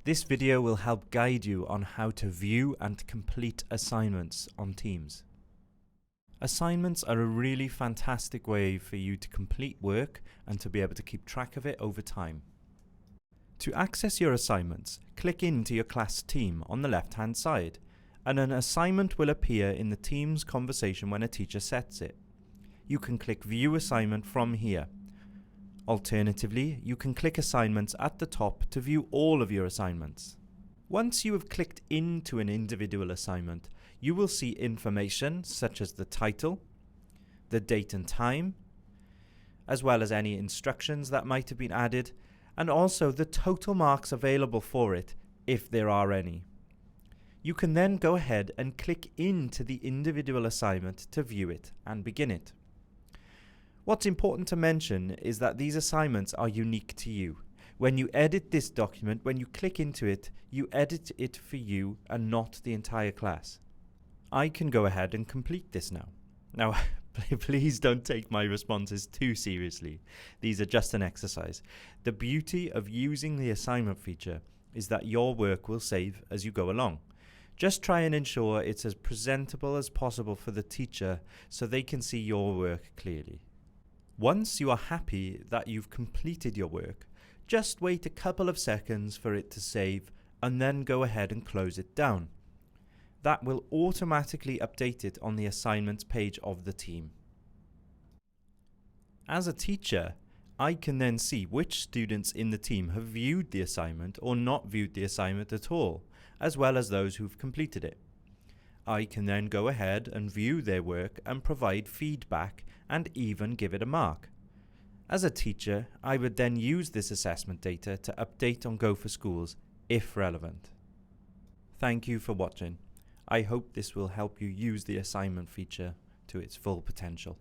This video will help guide you on how to view and complete assignments on Teams. Assignments are a really fantastic way for you to complete work and to be able to keep track of it over time. To access your assignments, click into your class team on the left-hand side, and an assignment will appear in the Teams conversation when a teacher sets it. You can click View Assignment from here. Alternatively, you can click Assignments at the top to view all of your assignments. Once you have clicked into an individual assignment, you will see information such as the title, the date and time, as well as any instructions that might have been added, and also the total marks available for it, if there are any. You can then go ahead and click into the individual assignment to view it and begin it. What's important to mention is that these assignments are unique to you. When you edit this document, when you click into it, you edit it for you and not the entire class. I can go ahead and complete this now. Now, please don't take my responses too seriously. These are just an exercise. The beauty of using the assignment feature is that your work will save as you go along. Just try and ensure it's as presentable as possible for the teacher so they can see your work clearly. Once you are happy that you've completed your work, just wait a couple of seconds for it to save and then go ahead and close it down. That will automatically update it on the assignments page of the team. As a teacher, I can then see which students in the team have viewed the assignment or not viewed the assignment at all, as well as those who've completed it. I can then go ahead and view their work and provide feedback and even give it a mark. As a teacher, I would then use this assessment data to update on Go for Schools if relevant. Thank you for watching. I hope this will help you use the assignment feature to its full potential.